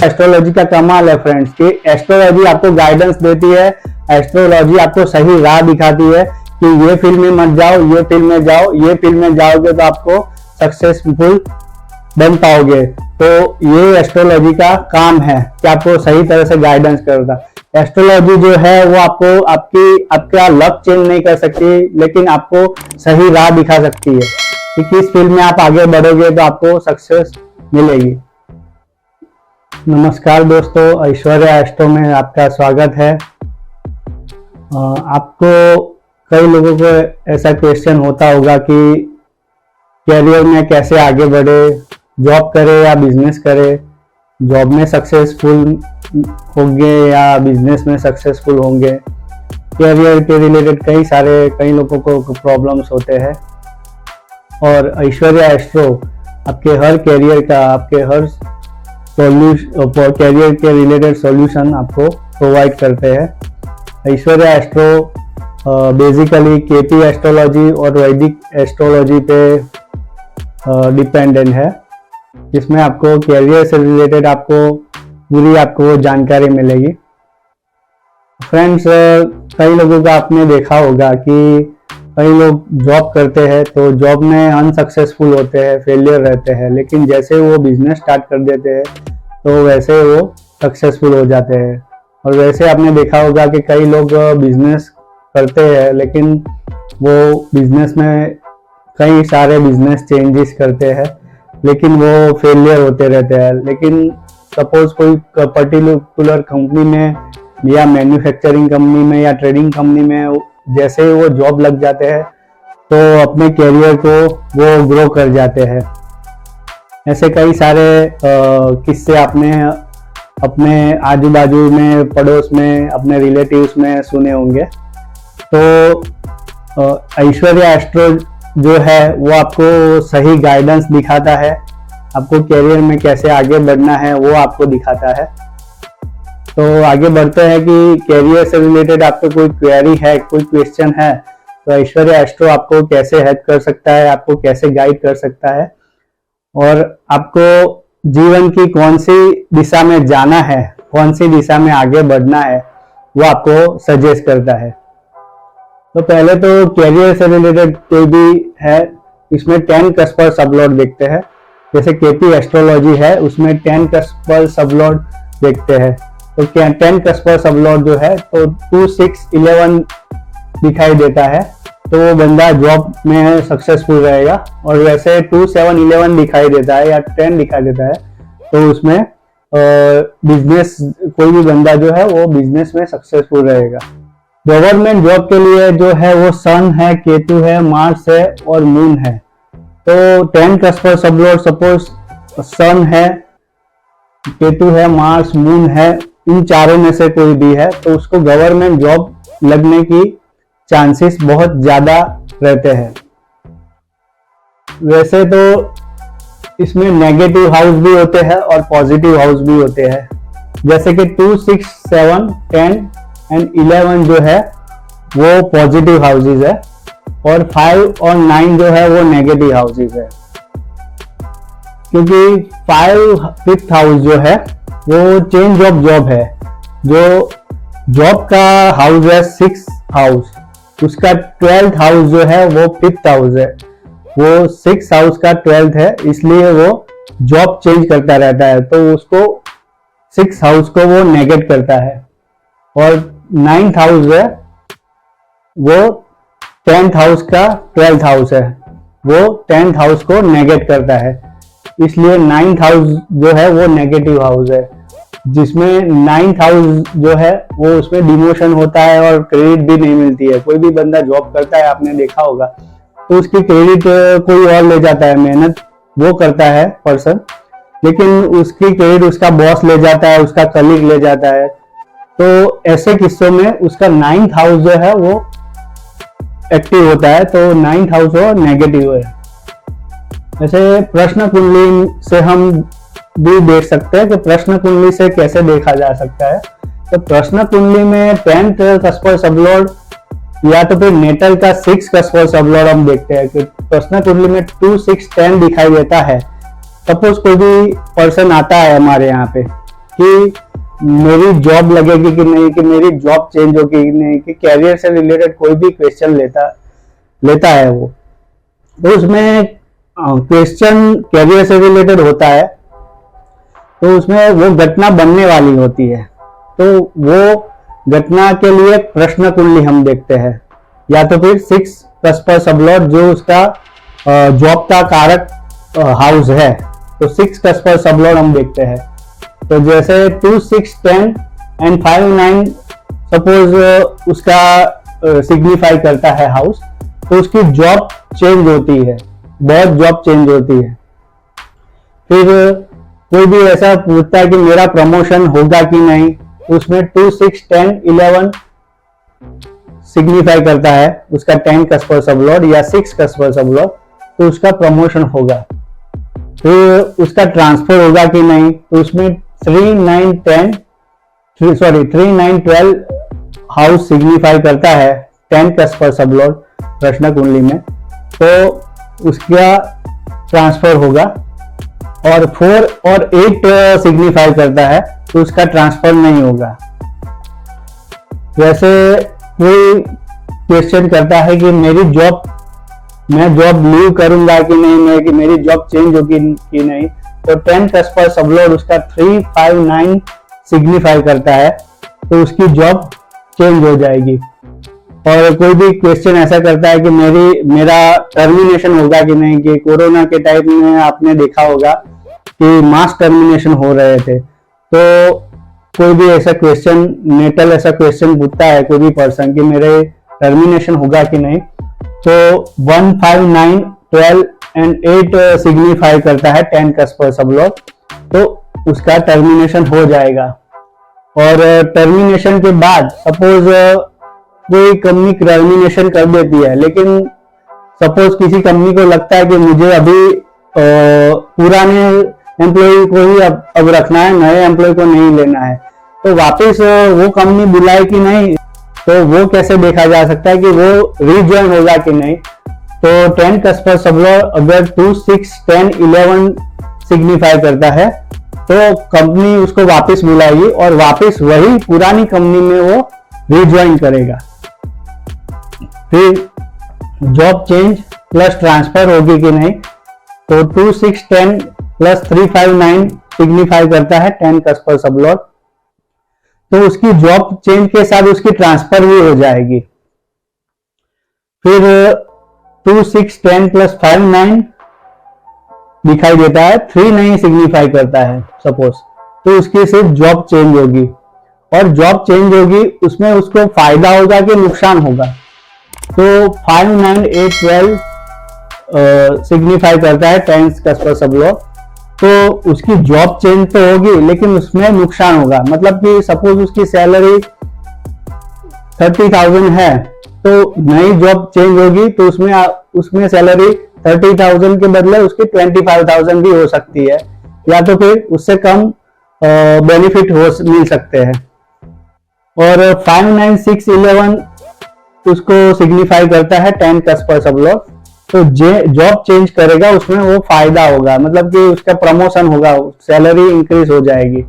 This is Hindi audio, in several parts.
एस्ट्रोलॉजी का कमाल है फ्रेंड्स कि एस्ट्रोलॉजी आपको गाइडेंस देती है, एस्ट्रोलॉजी आपको सही राह दिखाती है कि ये फील्ड में मत जाओ, ये फील्ड में जाओ, ये फील्ड में जाओगे तो आपको सक्सेसफुल बन पाओगे। तो ये एस्ट्रोलॉजी का काम है कि आपको सही तरह से गाइडेंस करता। एस्ट्रोलॉजी जो है वो आपको आपका लक चेंज नहीं कर सकती, लेकिन आपको सही राह दिखा सकती है कि किस फील्ड में आप आगे बढ़ोगे तो आपको सक्सेस मिलेगी। नमस्कार दोस्तों, ऐश्वर्या एस्ट्रो में आपका स्वागत है। आपको कई लोगों को ऐसा क्वेश्चन होता होगा कि कैरियर में कैसे आगे बढ़े, जॉब करे या बिजनेस करे, जॉब में सक्सेसफुल होंगे या बिजनेस में सक्सेसफुल होंगे। कैरियर के रिलेटेड कई लोगों को प्रॉब्लम्स होते हैं और ऐश्वर्या एस्ट्रो आपके हर कैरियर का, आपके हर कैरियर के रिलेटेड सॉल्यूशन आपको प्रोवाइड करते हैं। Aishwarya astro basically KP astrology और वैदिक एस्ट्रोलॉजी पे डिपेंडेंट है, जिसमें आपको कैरियर से रिलेटेड आपको जानकारी मिलेगी। फ्रेंड्स, कई लोगों का आपने देखा होगा कि कई लोग जॉब करते हैं तो जॉब में अनसक्सेसफुल होते हैं, फेलियर रहते हैं, लेकिन जैसे वो बिजनेस स्टार्ट कर देते हैं तो वैसे वो सक्सेसफुल हो जाते हैं। और वैसे आपने देखा होगा कि कई लोग बिजनेस करते हैं लेकिन वो बिजनेस में कई सारे बिजनेस चेंजेस करते हैं लेकिन वो फेलियर होते रहते हैं। लेकिन सपोज कोई पर्टिकुलर कंपनी में या मैन्युफैक्चरिंग कंपनी में या ट्रेडिंग कंपनी में जैसे वो जॉब लग जाते हैं तो अपने कैरियर को वो ग्रो कर जाते हैं। ऐसे कई सारे किस्से आपने अपने आजू बाजू में, पड़ोस में, अपने रिलेटिव्स में सुने होंगे। तो ऐश्वर्या एस्ट्रो जो है वो आपको सही गाइडेंस दिखाता है, आपको कैरियर में कैसे आगे बढ़ना है वो आपको दिखाता है। तो आगे बढ़ते हैं कि कैरियर से रिलेटेड आपको कोई क्वेरी है, कोई क्वेश्चन है तो ऐश्वर्या एस्ट्रो आपको कैसे हेल्प कर सकता है, आपको कैसे गाइड कर सकता है और आपको जीवन की कौन सी दिशा में जाना है, कौन सी दिशा में आगे बढ़ना है वो आपको सजेस्ट करता है। तो पहले तो कैरियर से रिलेटेड कोई भी है, इसमें 10 कस्प पर सबलॉट देखते हैं। जैसे केपी एस्ट्रोलॉजी है उसमें 10 कस्प पर सबलॉट देखते हैं। तो 10 कस्प पर सबलॉट जो है तो 2, 6, 11 दिखाई देता है तो वो बंदा जॉब में सक्सेसफुल रहेगा। और वैसे 2, 7, 11 दिखाई देता है या 10 दिखाई देता है तो उसमें बिजनेस, कोई भी बंदा जो है वो बिजनेस में सक्सेसफुल रहेगा। गवर्नमेंट जॉब के लिए जो है वो सन है, केतु है, मार्स है और मून है। तो 10 कस्प पर सबलॉट सपोज सन है, केतु है, मार्स, मून है, इन चारों में से कोई भी है तो उसको गवर्नमेंट जॉब लगने की चांसेस बहुत ज्यादा रहते हैं। वैसे तो इसमें नेगेटिव हाउस भी होते हैं और पॉजिटिव हाउस भी होते हैं। जैसे कि 2, 6, 7, 10 एंड 11 जो है वो पॉजिटिव हाउसेस है और 5 और 9 जो है वो नेगेटिव हाउसेस है। क्योंकि 5th हाउस जो है वो चेंज ऑफ जॉब है। जो जॉब का हाउस है 6th हाउस, उसका 12th हाउस जो है वो 5th हाउस है। वो 6th हाउस का 12th है, इसलिए वो जॉब चेंज करता रहता है तो उसको 6th हाउस को वो नेगेट करता है। और 9th हाउस है वो 10th हाउस का 12th हाउस है, वो 10th हाउस को नेगेट करता है, इसलिए 9th हाउस जो है वो नेगेटिव हाउस है। जिसमें 9th हाउस जो है वो उसमें डिमोशन होता है और क्रेडिट भी नहीं मिलती है। कोई भी बंदा जॉब करता है, आपने देखा होगा, तो उसकी क्रेडिट कोई और ले जाता है, मेहनत वो करता है पर्सन, लेकिन उसकी क्रेडिट उसका बॉस ले जाता है, उसका कलीग ले जाता है। तो ऐसे किस्सों में उसका 9th हाउस जो है वो एक्टिव होता है, तो 9th हाउस वो नेगेटिव है। ऐसे प्रश्न कुंडली से हम भी देख सकते हैं कि प्रश्न कुंडली से कैसे देखा जा सकता है। तो प्रश्न कुंडली में 10th कस्प पर सबलॉट या तो फिर नेटल का 6 कस्प पर सबलॉट हम देखते हैं कि प्रश्न कुंडली में 2, 6, 10 दिखाई देता है। सपोज कोई भी पर्सन आता है हमारे यहाँ पे कि मेरी जॉब लगेगी कि नहीं, कि मेरी जॉब चेंज होगी कि नहीं, कि कैरियर से रिलेटेड कोई भी क्वेश्चन लेता है वो, तो उसमें क्वेश्चन कैरियर से रिलेटेड होता है, तो उसमें वो घटना बनने वाली होती है, तो वो घटना के लिए प्रश्न कुंडली हम देखते हैं, या तो फिर 6 कस्पर सबलॉट जो उसका जॉब का कारक हाउस है, तो 6 कस्पर सबलॉट हम देखते हैं। तो जैसे 2, 6, 10 एंड 5, 9 सपोज उसका सिग्निफाई करता है हाउस, तो उसकी जॉब चेंज होती है, बहुत जॉब चेंज होती है। फिर कोई भी ऐसा पूछता है कि मेरा प्रमोशन होगा कि नहीं, उसमें 2, 6, 10, 11 सिग्निफाई करता है उसका 10 कस्पर सबलॉट या 6 कस्पर सबलॉट, तो उसका प्रमोशन होगा। फिर उसका ट्रांसफर होगा कि नहीं, तो उसमें 3, 9, 12 हाउस सिग्निफाई करता है 10 कस्पर सबलॉट प्रश्न कुंडली में, तो उसका ट्रांसफर होगा। और 4 और 8 सिग्निफाई करता है, तो उसका ट्रांसफर नहीं होगा। जैसे कोई क्वेश्चन करता है कि मैं जॉब लीव करूंगा कि नहीं, कि मेरी जॉब चेंज होगी कि नहीं, तो 10 कस्पर सबलॉट उसका 3, 5, 9 सिग्निफाई करता है, तो उसकी जॉब चेंज हो जाएगी। और कोई भी क्वेश्चन ऐसा करता है कि मेरा टर्मिनेशन होगा कि नहीं, कि कोरोना के टाइम में आपने देखा होगा कि मास टर्मिनेशन हो रहे थे, तो कोई भी ऐसा क्वेश्चन नेटल ऐसा क्वेश्चन पूछता है कोई भी पर्सन कि मेरे टर्मिनेशन होगा कि नहीं, तो 1, 5, 9, 12 एंड 8 सिग्निफाई करता है 10 कस्पर सबलॉट, तो उसका टर्मिनेशन हो जाएगा। और टर्मिनेशन के बाद सपोज कोई कंपनी टर्मिनेशन कर देती है, लेकिन सपोज किसी कंपनी को लगता है कि मुझे अभी पुराने एम्प्लॉय को ही अब रखना है, नए एम्प्लॉय को नहीं लेना है, तो वापस वो कंपनी बुलाए कि नहीं, तो वो कैसे देखा जा सकता है कि वो रीज्वाइन होगा कि नहीं। तो 10 कस्पर सबलॉट अगर 2, 6, 10, 11 सिग्निफाई करता है, तो कंपनी उसको वापस बुलाएगी और वापस वही पुरानी कंपनी में वो रीज्वाइन करेगा। फिर जॉब चेंज प्लस ट्रांसफर होगी कि नहीं, तो 2, 6, 10 प्लस 3, 5, 9 सिग्निफाई करता है 10 कस्पर सबलॉट, तो उसकी जॉब चेंज के साथ उसकी ट्रांसफर भी हो जाएगी। फिर 2, 6, 10 प्लस 5, 9 दिखाई देता है, 3 नहीं सिग्निफाई करता है सपोज, तो उसकी सिर्फ जॉब चेंज होगी। और जॉब चेंज होगी उसमें उसको फायदा होगा कि नुकसान होगा, तो 5, 9, 8, 12 सिग्निफाई करता है 10 कस्पर सबलॉट, तो उसकी जॉब चेंज तो होगी लेकिन उसमें नुकसान होगा। मतलब कि सपोज उसकी सैलरी 30,000 है, तो नई जॉब चेंज होगी तो उसमें सैलरी 30,000 के बदले उसकी 25,000 भी हो सकती है, या तो फिर उससे कम बेनिफिट मिल सकते हैं। और 5, 9, 6, 11 उसको सिग्निफाई करता है 10 कस्पर सबलॉट, तो जॉब चेंज करेगा उसमें वो फायदा होगा, मतलब कि उसका प्रमोशन होगा, सैलरी इंक्रीज हो जाएगी।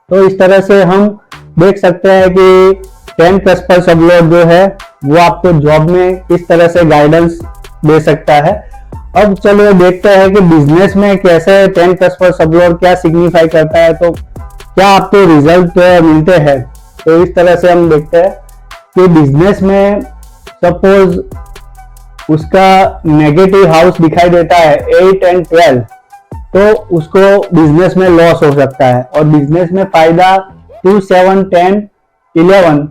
तो इस तरह से हम देख सकते हैं कि 10 कस्पर सबलॉट जो है वो आपको जॉब में किस तरह से गाइडेंस दे सकता है। अब चलो देखते हैं कि बिजनेस में कैसे 10 कस्पर सबलॉट क्या सिग्निफाई करता है, तो क्या आपको रिजल्ट मिलते हैं। तो इस तरह से हम देखते हैं कि बिजनेस में सपोज उसका नेगेटिव हाउस दिखाई देता है 8 एंड 12, तो उसको बिजनेस में लॉस हो सकता है। और बिजनेस में फायदा 2, 7, 10, 11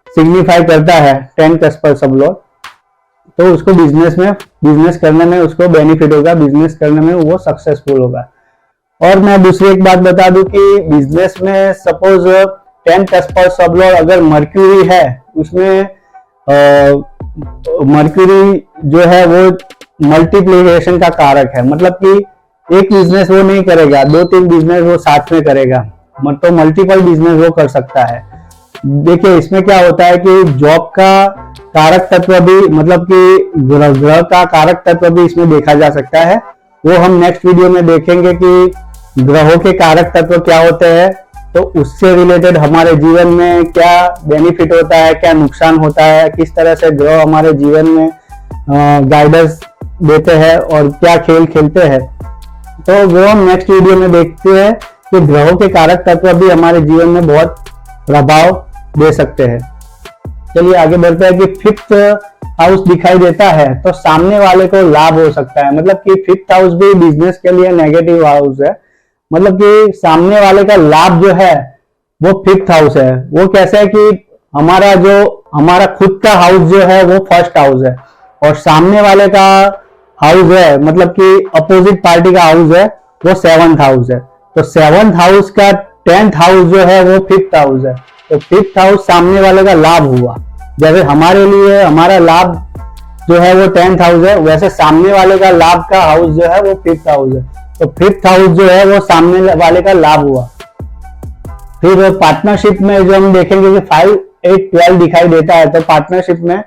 सिग्निफाई करता है 10 कस्पर सबलॉट, तो उसको बिजनेस करने में उसको बेनिफिट होगा, बिजनेस करने में वो सक्सेसफुल होगा। और मैं दूसरी एक बात बता दूं कि बिजनेस में सपोज 10 कस्पर सबलॉट अगर मर्क्यूरी है, उसमें मर्क्यूरी जो है वो मल्टीप्लिकेशन का कारक है, मतलब कि एक बिजनेस वो नहीं करेगा, 2-3 बिजनेस वो साथ में करेगा, तो मल्टीपल बिजनेस वो कर सकता है। देखिए इसमें क्या होता है कि जॉब का कारक तत्व भी, मतलब कि ग्रह का कारक तत्व भी इसमें देखा जा सकता है, वो हम नेक्स्ट वीडियो में देखेंगे कि ग्रहों के कारक तत्व क्या होते हैं, तो उससे रिलेटेड हमारे जीवन में क्या बेनिफिट होता है, क्या नुकसान होता है, किस तरह से ग्रह हमारे जीवन में गाइडेंस देते हैं और क्या खेल खेलते हैं, तो वो हम नेक्स्ट वीडियो में देखते हैं कि ग्रहों के कारक तत्व भी हमारे जीवन में बहुत प्रभाव दे सकते हैं। चलिए आगे बढ़ते हैं कि फिफ्थ हाउस दिखाई देता है तो सामने वाले को लाभ हो सकता है। मतलब कि फिफ्थ हाउस भी बिजनेस के लिए नेगेटिव हाउस है। मतलब कि सामने वाले का लाभ जो है वो फिफ्थ हाउस है। वो कैसे है कि हमारा खुद का हाउस जो है वो फर्स्ट हाउस है और सामने वाले का हाउस है, मतलब कि अपोजिट पार्टी का हाउस है, वो सेवंथ हाउस है। तो सेवंथ हाउस का 10th हाउस जो है वो फिफ्थ हाउस है। तो फिफ्थ हाउस सामने वाले का लाभ हुआ। जैसे हमारे लिए हमारा लाभ जो है वो 10th हाउस है, वैसे सामने वाले का लाभ का हाउस जो है वो फिफ्थ हाउस है। तो फिफ्थ हाउस जो है वो सामने वाले का लाभ हुआ। फिर पार्टनरशिप में जो हम देखेंगे कि 5, 8, 12 दिखाई देता है तो पार्टनरशिप में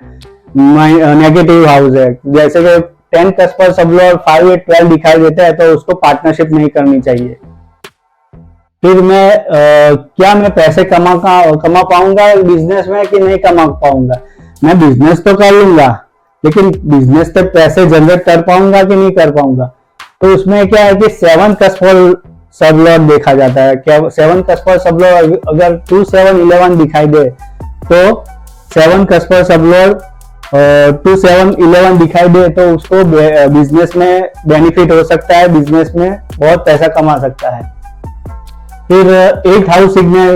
नेगेटिव हाउस है। जैसे कि 10 कस्पर सब लोग 5, 8, 12 दिखाई देता है तो उसको पार्टनरशिप नहीं करनी चाहिए। फिर क्या मैं पैसे कमा पाऊंगा बिजनेस में कि नहीं कमा पाऊंगा? मैं बिजनेस तो कर लूंगा, लेकिन बिजनेस से पैसे जनरेट कर पाऊंगा कि नहीं कर पाऊंगा? तो उसमें क्या है कि 7 कस्पर सब लॉर्ड देखा जाता है। क्या 7 कस्पर सब लॉर्ड अगर 2, 7, 11 दिखाई दे तो 7 कस्पर सब लॉर्ड 2, 7, 11 दिखाई दे तो उसको बिजनेस में बेनिफिट हो सकता है, बिजनेस में बहुत पैसा कमा सकता है। फिर 8th हाउस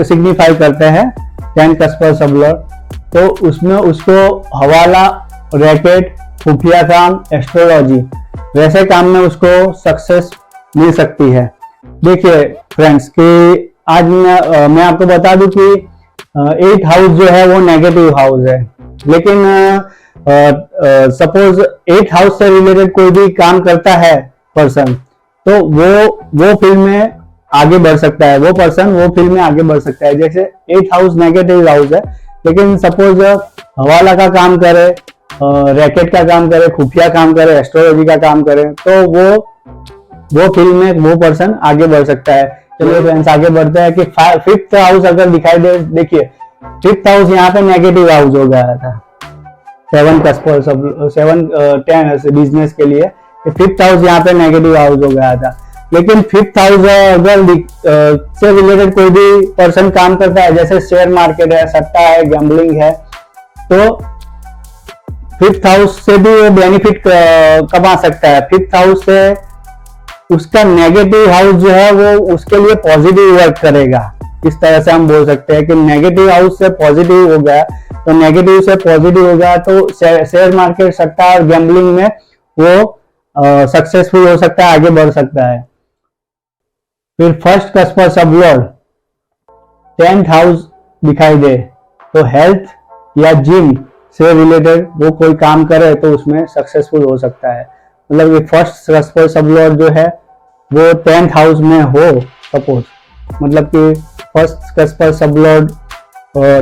सिग्निफाई करते हैं 10 कस्पर सब लॉर्ड, तो उसमें उसको हवाला, रैकेट, खुफिया काम, एस्ट्रोलॉजी वैसे काम में उसको सक्सेस मिल सकती है। देखिए फ्रेंड्स कि आज मैं आपको बता दूं कि 8th हाउस जो है वो नेगेटिव हाउस है, लेकिन सपोज 8th हाउस से रिलेटेड कोई भी काम करता है पर्सन, तो वो फील्ड में आगे बढ़ सकता है। वो पर्सन वो फील्ड में आगे बढ़ सकता है। जैसे 8th हाउस नेगेटिव हाउस है, लेकिन सपोज हवाला का काम करे, रैकेट का काम करे, खुफिया काम करे, एस्ट्रोलॉजी का काम करे, तो वो फील्ड में वो पर्सन आगे बढ़ सकता है। चलिए फ्रेंड्स आगे बढ़ते हैं कि 5th हाउस अगर दिखाई दे, देखिए 5th हाउस यहाँ पे नेगेटिव हाउस हो गया था 7 कस्पर सब 7, 10 बिजनेस के लिए 5th हाउस यहाँ पे नेगेटिव हाउस हो गया था। लेकिन 5th हाउस अगर से रिलेटेड कोई भी पर्सन काम करता है, जैसे शेयर मार्केट है, सट्टा है, गैम्बलिंग है, तो 5th हाउस से भी वो बेनिफिट कमा सकता है। 5th हाउस से उसका नेगेटिव हाउस जो है वो उसके लिए पॉजिटिव वर्क करेगा। इस तरह से हम बोल सकते हैं कि नेगेटिव हाउस से पॉजिटिव हो गया, तो नेगेटिव से पॉजिटिव हो गया तो शेयर मार्केट, सट्टा और गैम्बलिंग में वो सक्सेसफुल हो सकता है, आगे बढ़ सकता है। फिर फर्स्ट कस्पर सब लॉर्ड 10th हाउस दिखाई दे तो हेल्थ या जिम से रिलेटेड वो कोई काम करे तो उसमें सक्सेसफुल हो सकता है। मतलब ये फर्स्ट कस्पर सब लॉर्ड जो है वो 10th हाउस में हो सपोज, मतलब कि फर्स्ट कस्पर सब लॉर्ड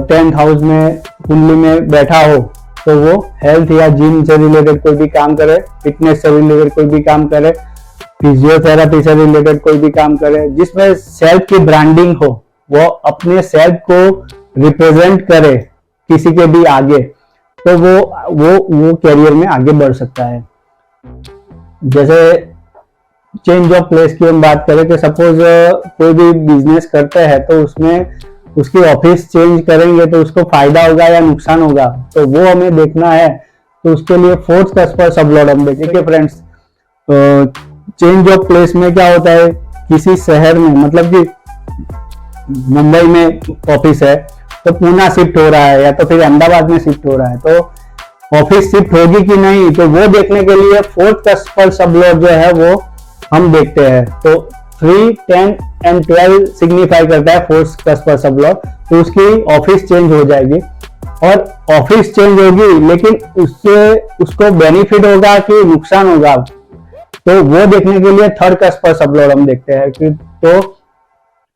10th हाउस में कुंडली में बैठा हो तो वो हेल्थ या जिम से रिलेटेड कोई भी काम करे, फिटनेस से रिलेटेड कोई भी काम करे, फिजियोथेरेपी से रिलेटेड कोई भी काम करे, जिसमें सेल्फ की ब्रांडिंग हो, वो अपने सेल्फ को रिप्रेजेंट करे किसी के भी आगे, तो वो कैरियर में आगे बढ़ सकता है। जैसे चेंज ऑफ प्लेस की हम बात करें कि सपोज कोई भी बिजनेस करते हैं तो उसमें उसकी ऑफिस चेंज करेंगे तो उसको फायदा होगा या नुकसान होगा, तो वो हमें देखना है। तो उसके लिए 4th कस्पर सब लॉर्ड हम देखेंगे फ्रेंड्स। चेंज ऑफ प्लेस में क्या होता है, किसी शहर में, मतलब कि मुंबई में ऑफिस है तो पूना शिफ्ट हो रहा है या तो फिर अहमदाबाद में शिफ्ट हो रहा है, तो ऑफिस शिफ्ट होगी कि नहीं, तो वो देखने के लिए 4th कस्पर सब लॉर्ड जो है वो हम देखते हैं। तो 3, 10 एंड 12 सिग्निफाई करता है 4th कस्पर सब लॉर्ड, तो उसकी ऑफिस चेंज हो जाएगी और ऑफिस चेंज होगी, लेकिन उससे उसको बेनिफिट होगा कि नुकसान होगा, तो वो देखने के लिए 3rd कस्पर सब लॉर्ड हम देखते हैं कि तो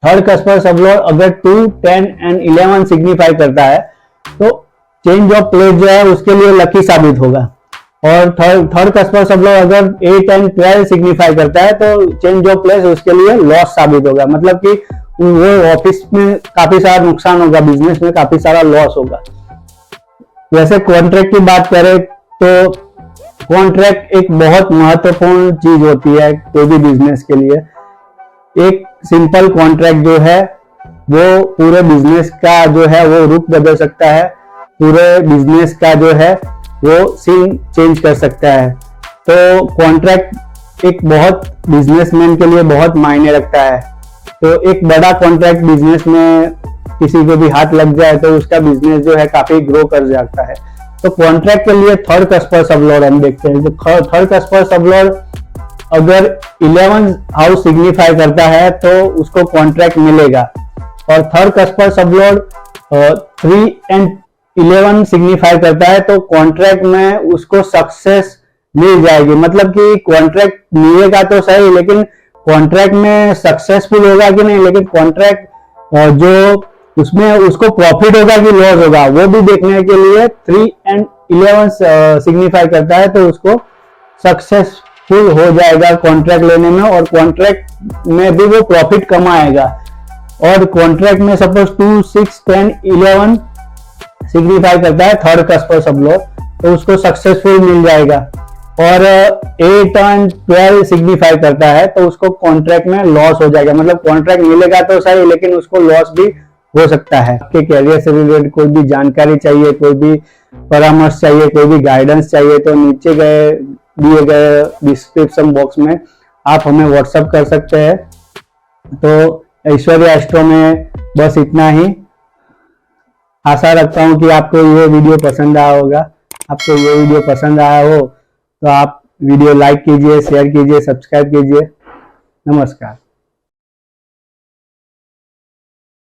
3rd कस्पर सब लॉर्ड अगर 2, 10 एंड 11 सिग्निफाई करता है तो चेंज ऑफ प्लेस जो है उसके लिए लकी साबित होगा। और थर्ड कस्पर सब लोग अगर 8 एंड 12 सिग्निफाई करता है तो चेंज ऑफ प्लेस उसके लिए लॉस साबित होगा, मतलब कि वो ऑफिस में काफी सारा नुकसान होगा, बिजनेस में काफी सारा लॉस होगा। वैसे कॉन्ट्रैक्ट की बात करें तो कॉन्ट्रैक्ट एक बहुत महत्वपूर्ण चीज होती है कोई भी बिजनेस के लिए। एक सिंपल कॉन्ट्रैक्ट जो है वो पूरे बिजनेस का जो है वो रुख बदल सकता है, पूरे बिजनेस का जो है वो सीन चेंज कर सकता है। तो कॉन्ट्रैक्ट एक बहुत बिजनेसमैन के लिए बहुत मायने रखता है। तो एक बड़ा कॉन्ट्रैक्ट बिजनेस में किसी को भी हाथ लग जाए तो उसका बिजनेस जो है काफी ग्रो कर जाता है। तो कॉन्ट्रैक्ट के लिए थर्ड कस्पर सब लॉर्ड हम देखते हैं। तो थर्ड कस्पर सब लॉर्ड अगर 11 हाउस सिग्निफाई करता है तो उसको कॉन्ट्रैक्ट मिलेगा, और थर्ड कस्पर सब लॉर्ड 3 एंड 11 सिग्निफाई करता है तो कॉन्ट्रैक्ट में उसको सक्सेस मिल जाएगी। मतलब कि कॉन्ट्रैक्ट मिलेगा तो सही, लेकिन कॉन्ट्रैक्ट में सक्सेसफुल होगा कि नहीं, लेकिन कॉन्ट्रैक्ट जो उसमें उसको प्रॉफिट होगा कि लॉस होगा वो भी देखने के लिए 3 एंड 11 सिग्निफाई करता है तो उसको सक्सेसफुल हो जाएगा कॉन्ट्रैक्ट लेने में, और कॉन्ट्रैक्ट में भी वो प्रॉफिट कमाएगा। और कॉन्ट्रैक्ट में सपोज 2, 6, 10, 11 सिग्निफाई करता है थर्ड कस्पर सब लोग तो उसको सक्सेसफुल मिल जाएगा, और 8 एंड 12 सिग्निफाई करता है तो उसको कॉन्ट्रैक्ट में लॉस हो जाएगा। मतलब कॉन्ट्रैक्ट मिलेगा तो सही, लेकिन उसको लॉस भी हो सकता है। आपके कैरियर से रिलेटेड कोई भी जानकारी चाहिए, कोई भी परामर्श चाहिए, कोई भी गाइडेंस चाहिए तो नीचे दिए गए डिस्क्रिप्शन बॉक्स में आप हमें व्हाट्सएप कर सकते हैं। तो ऐश्वर्या एस्ट्रो में बस इतना ही। आशा रखता हूं कि आपको ये वीडियो पसंद आया होगा। आपको ये वीडियो पसंद आया हो तो आप वीडियो लाइक कीजिए, शेयर कीजिए, सब्सक्राइब कीजिए। नमस्कार।